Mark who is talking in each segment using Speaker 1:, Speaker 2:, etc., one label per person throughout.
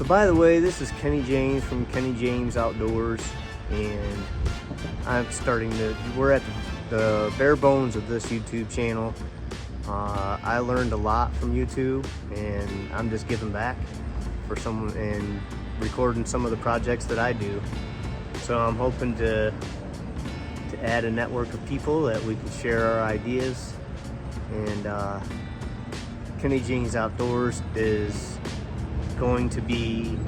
Speaker 1: So by the way, this is Kenny James from Kenny James Outdoors, and we're at the bare bones of this YouTube channel. I learned a lot from YouTube, and I'm just giving back for someone and recording some of the projects that I do. So I'm hoping to add a network of people that we can share our ideas. And Kenny James Outdoors is going to be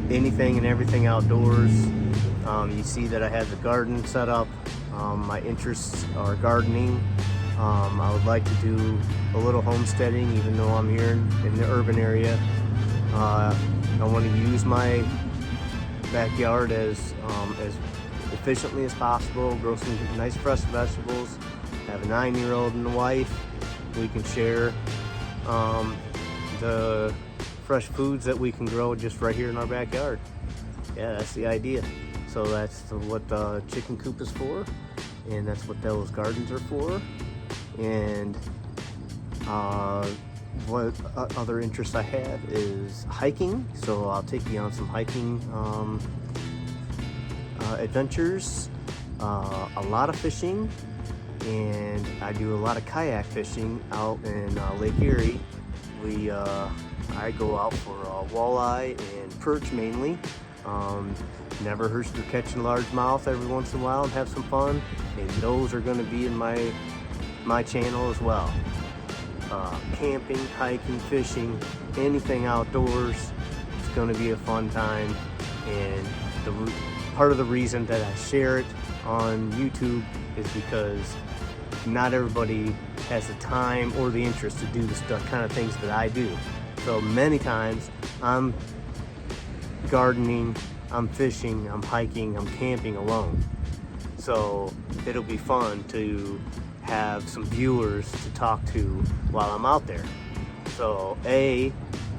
Speaker 1: anything and everything outdoors. You see that I have the garden set up. My interests are gardening. I would like to do a little homesteading, even though I'm here in the urban area. I want to use my backyard as efficiently as possible, grow some nice fresh vegetables, have a 9-year-old and a wife. We can share the fresh foods that we can grow just right here in our backyard. Yeah, that's the idea. So that's what the chicken coop is for, and that's what those gardens are for. And what other interests I have is hiking. So I'll take you on some hiking adventures, a lot of fishing, and I do a lot of kayak fishing out in Lake Erie. I go out for walleye and perch mainly. Never hurts to catch a largemouth every once in a while and have some fun, and those are going to be in my channel as well. Camping, hiking, fishing, anything outdoors, it's going to be a fun time. And part of the reason that I share it on YouTube is because not everybody has the time or the interest to do the kind of things that I do. So many times I'm gardening, I'm fishing, I'm hiking, I'm camping alone. So it'll be fun to have some viewers to talk to while I'm out there. So I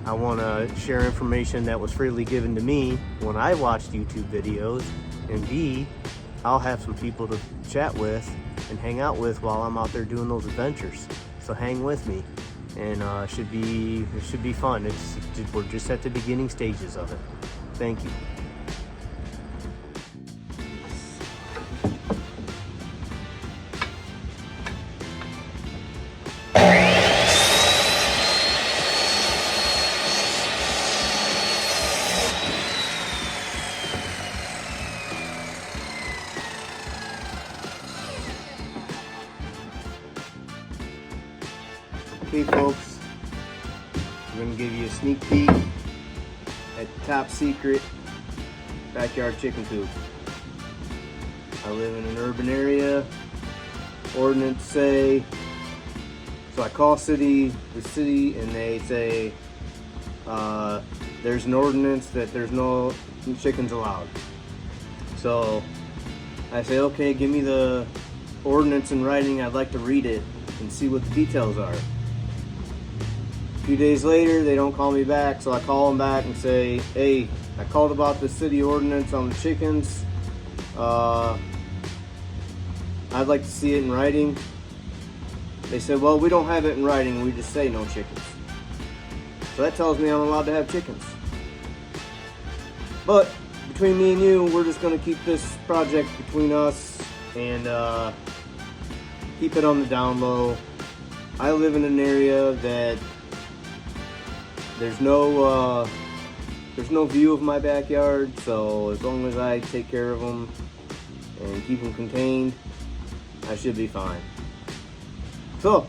Speaker 1: want to share information that was freely given to me when I watched YouTube videos, and B, I'll have some people to chat with and hang out with while I'm out there doing those adventures. So hang with me, and it should be fun. We're just at the beginning stages of it. Thank you. Okay folks, I'm going to give you a sneak peek at the top secret backyard chicken coop. I live in an urban area. Ordinance say, so I call the city, and they say there's an ordinance that there's no chickens allowed. So I say, okay, give me the ordinance in writing. I'd like to read it and see what the details are. A few days later, they don't call me back, so I call them back and say, hey, I called about the city ordinance on the chickens. I'd like to see it in writing. They said, well, we don't have it in writing, we just say no chickens. So that tells me I'm allowed to have chickens. But between me and you, we're just going to keep this project between us and keep it on the down low. I live in an area that there's no view of my backyard, so as long as I take care of them and keep them contained, I should be fine. So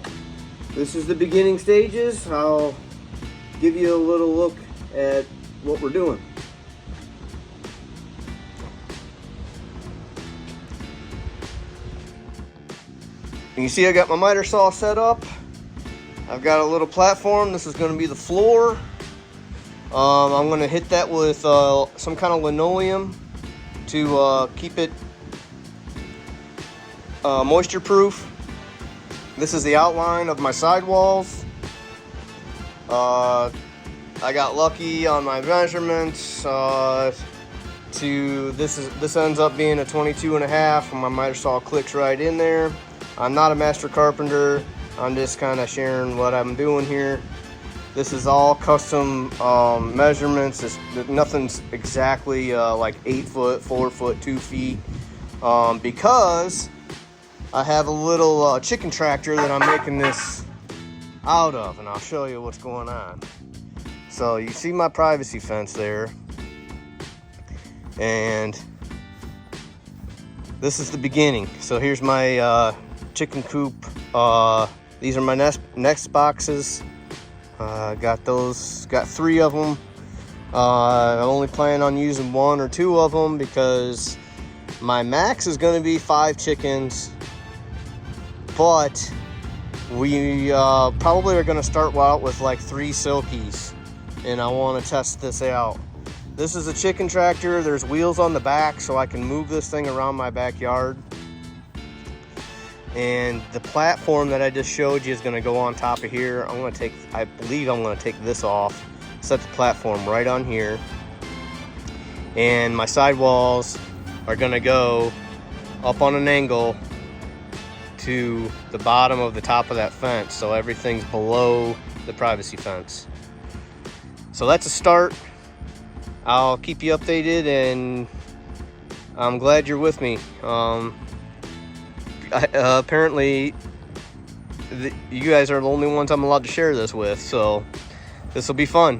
Speaker 1: this is the beginning stages. I'll give you a little look at what we're doing. You can see I got my miter saw set up. I've got a little platform. This is going to be the floor. I'm going to hit that with some kind of linoleum to keep it moisture proof. This is the outline of my sidewalls. I got lucky on my measurements. This ends up being a 22.5, and my miter saw clicks right in there. I'm not a master carpenter. I'm just kind of sharing what I'm doing here.
Speaker 2: This is all custom measurements. Nothing's exactly like 8 foot, 4 foot, 2 feet, because I have a little chicken tractor that I'm making this out of, and I'll show you what's going on. So you see my privacy fence there, and this is the beginning. So here's my chicken coop. These are my nest boxes. Got 3 of them. I only plan on using 1 or 2 of them because my max is going to be 5 chickens, but we probably are going to start out with like 3 silkies, and I want to test this out. This is a chicken tractor. There's wheels on the back so I can move this thing around my backyard. And the platform that I just showed you is going to go on top of here. I believe I'm going to take this off, set the platform right on here. And my sidewalls are going to go up on an angle to the bottom of the top of that fence. So everything's below the privacy fence. So that's a start. I'll keep you updated, and I'm glad you're with me. Apparently you guys are the only ones I'm allowed to share this with, so this will be fun.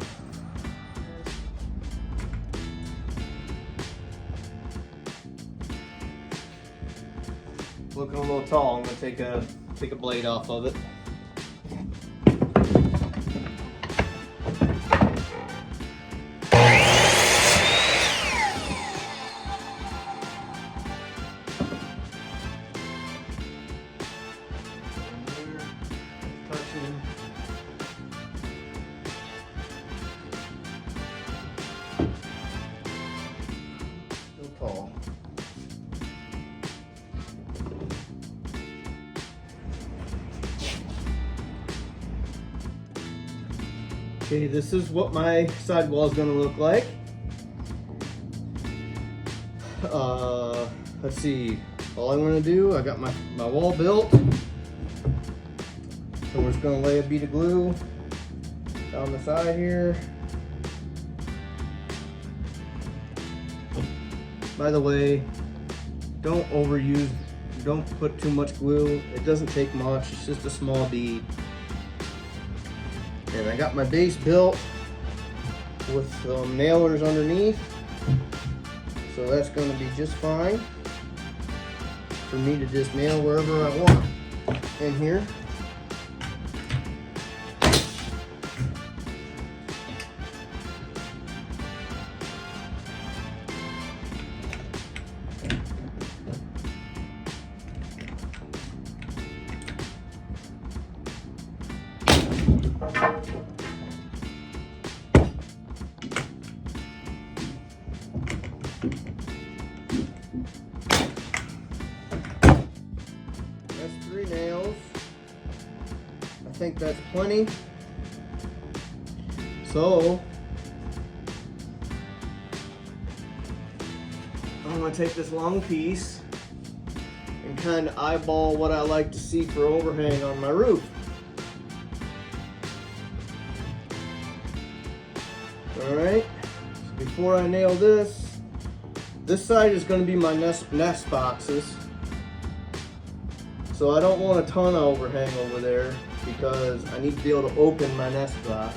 Speaker 2: Looking a little tall. I'm gonna take a blade off of it. Tall. Okay, this is what my sidewall is going to look like. Let's see. All I'm going to do, I got my wall built. So we're just going to lay a bead of glue down the side here. By the way, don't put too much glue. It doesn't take much, it's just a small bead. And I got my base built with some nailers underneath. So that's gonna be just fine for me to just nail wherever I want in here. That's 3 nails. I think that's plenty. So I'm going to take this long piece and kind of eyeball what I like to see for overhang on my roof. Alright, so before I nail this side is going to be my nest boxes. So I don't want a ton of overhang over there because I need to be able to open my nest box.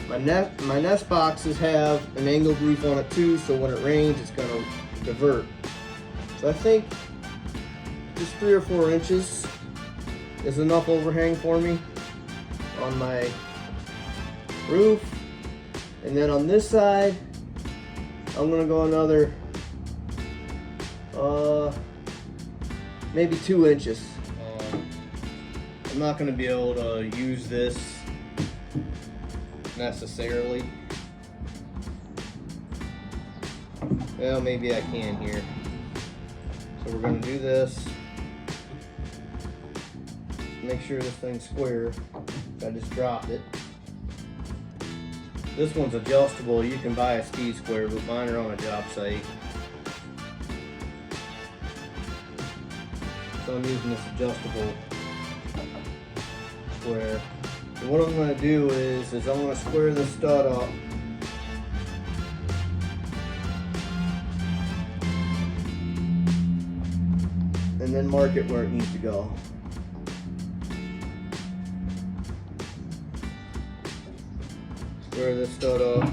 Speaker 2: My nest boxes have an angled roof on it too, so when it rains it's going to divert. So I think just 3 or 4 inches is enough overhang for me on my roof. And then on this side, I'm gonna go another maybe 2 inches. I'm not gonna be able to use this necessarily. Well, maybe I can here. So we're gonna do this. Make sure this thing's square. I just dropped it. This one's adjustable. You can buy a ski square, but mine are on a job site. So I'm using this adjustable square. So what I'm gonna do is I'm gonna square the stud up. And then mark it where it needs to go. Square the stud up.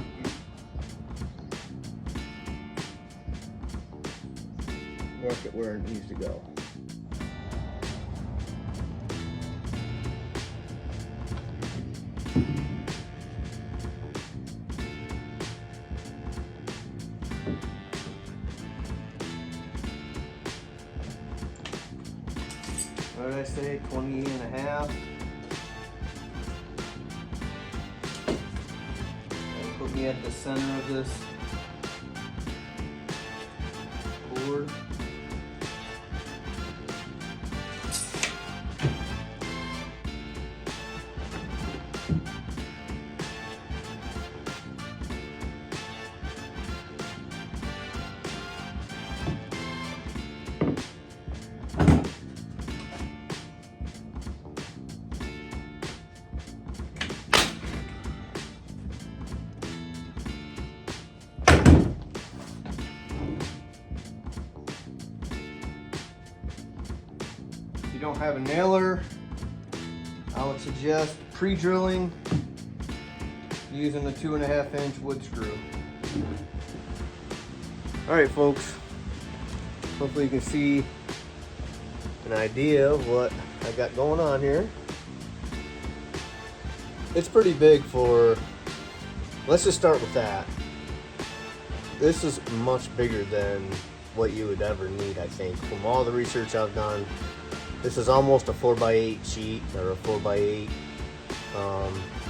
Speaker 2: Mark it where it needs to go. What did I say? 20 and a half. That'll put me at the center of this board. If you don't have a nailer, I would suggest pre-drilling using a 2.5-inch wood screw. All right, folks. Hopefully you can see an idea of what I got going on here. It's pretty big for, let's just start with that. This is much bigger than what you would ever need, I think. From all the research I've done, this is almost a 4x8 sheet or a 4x8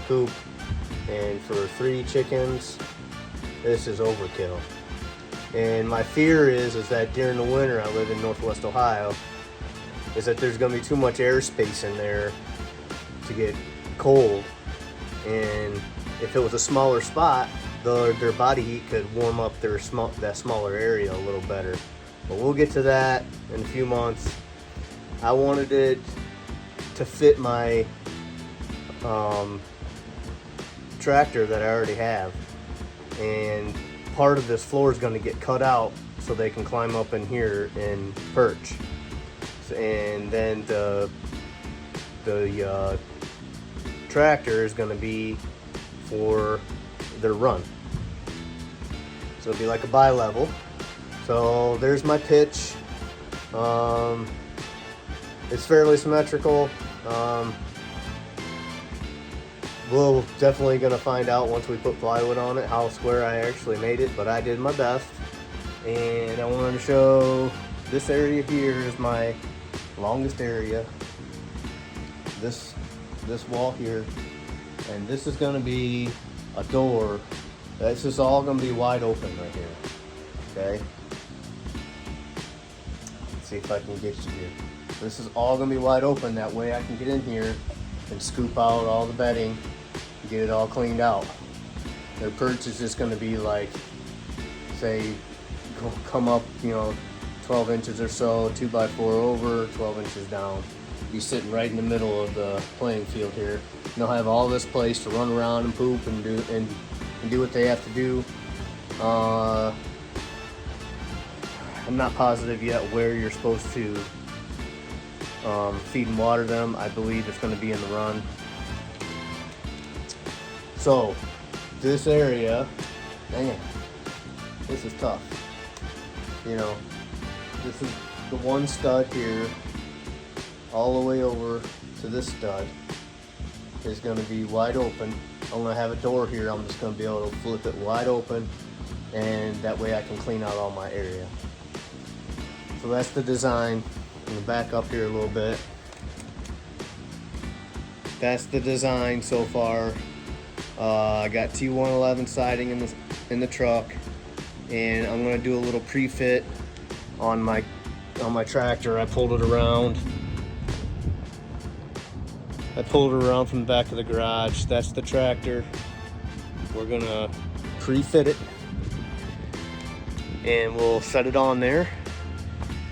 Speaker 2: coop. And for 3 chickens, this is overkill. And my fear is that during the winter, I live in Northwest Ohio, is that there's gonna be too much airspace in there to get cold. And if it was a smaller spot, their body heat could warm up that smaller area a little better. But we'll get to that in a few months. I wanted it to fit my tractor that I already have. And part of this floor is going to get cut out so they can climb up in here and perch. And then the tractor is going to be for their run. So it'll be like a bi-level. So there's my pitch. It's fairly symmetrical. We're definitely gonna find out once we put plywood on it how square I actually made it, but I did my best. And I wanted to show this area here is my longest area. This wall here, and this is gonna be a door. This is all gonna be wide open right here. Okay. Let's see if I can get you here. This is all gonna be wide open. That way I can get in here and scoop out all the bedding, get it all cleaned out. Their perch is just gonna be like, say, come up, 12 inches or so, 2x4 over, 12 inches down. Be sitting right in the middle of the playing field here. And they'll have all this place to run around and poop and do what they have to do. I'm not positive yet where you're supposed to feed and water them. I believe it's going to be in the run. So this area, dang, this is tough. This is the one stud here, all the way over to this stud is going to be wide open. I'm going to have a door here. I'm just going to be able to flip it wide open, and that way I can clean out all my area. So that's the design. I'm gonna back up here a little bit. That's the design so far. I got T111 siding in the truck, and I'm gonna do a little pre-fit on my tractor. I pulled it around. From the back of the garage. That's the tractor. We're gonna pre-fit it, and we'll set it on there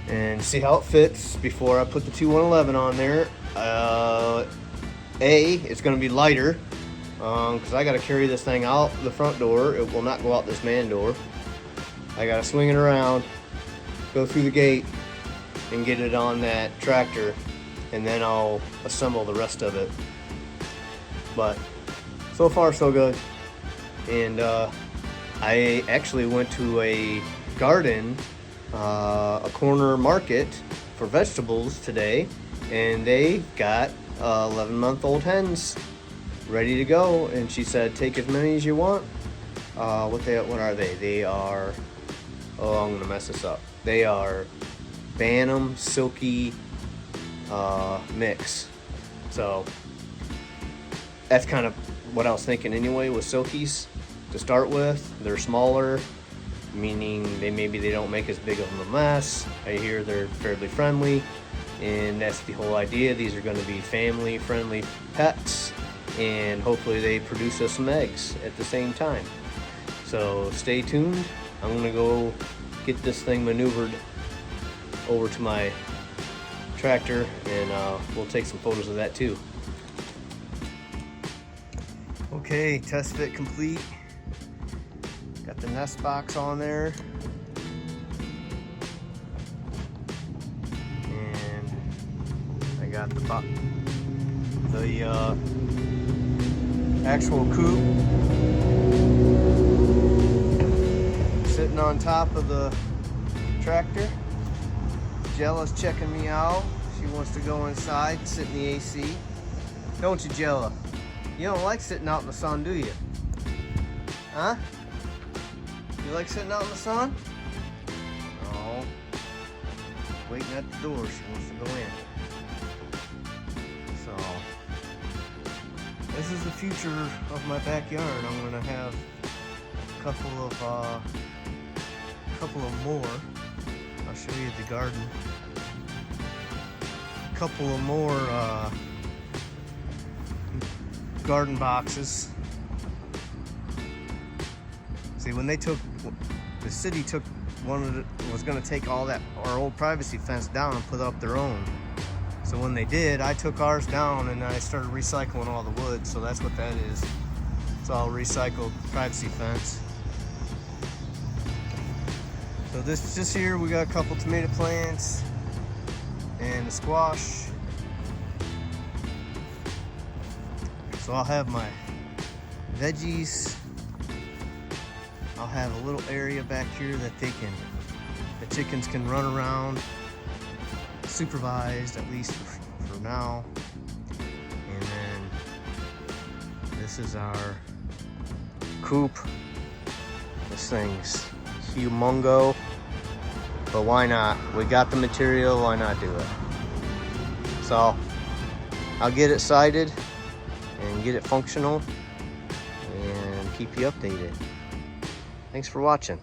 Speaker 2: and see how it fits before I put the T111 on there. it's going to be lighter because I got to carry this thing out the front door. It will not go out this man door. I got to swing it around, go through the gate, and get it on that tractor, and then I'll assemble the rest of it. But so far so good. And I actually went to a garden, a corner market for vegetables today, and they got 11-month-old hens ready to go. And she said, take as many as you want. What are they? They are, oh, I'm gonna mess this up. They are Bantam Silky mix. So that's kind of what I was thinking anyway with Silkies to start with. They're smaller, meaning maybe they don't make as big of a mess. I hear they're fairly friendly, and that's the whole idea. These are going to be family friendly pets, and hopefully they produce us some eggs at the same time. So stay tuned. I'm going to go get this thing maneuvered over to my tractor, and we'll take some photos of that too. Okay, test fit complete. Got the nest box on there. And I got the actual coop sitting on top of the tractor. Jella's checking me out. She wants to go inside, sit in the AC. Don't you, Jella? You don't like sitting out in the sun, do you? Huh? You like sitting out in the sun? No. Waiting at the door. She wants to go in. So, this is the future of my backyard. I'm gonna have a couple of more. I'll show you the garden. A couple of more garden boxes. See, when the city took was going to take all that, our old privacy fence down and put up their own. So when they did, I took ours down and I started recycling all the wood. So that's what that is. It's all recycled privacy fence. So this here, we got a couple tomato plants and a squash. So I'll have my veggies. I'll have a little area back here that the chickens can run around, supervised, at least for now. And then this is our coop. This thing's humongo, but why not? We got the material, why not do it? So I'll get it sited and get it functional and keep you updated. Thanks for watching.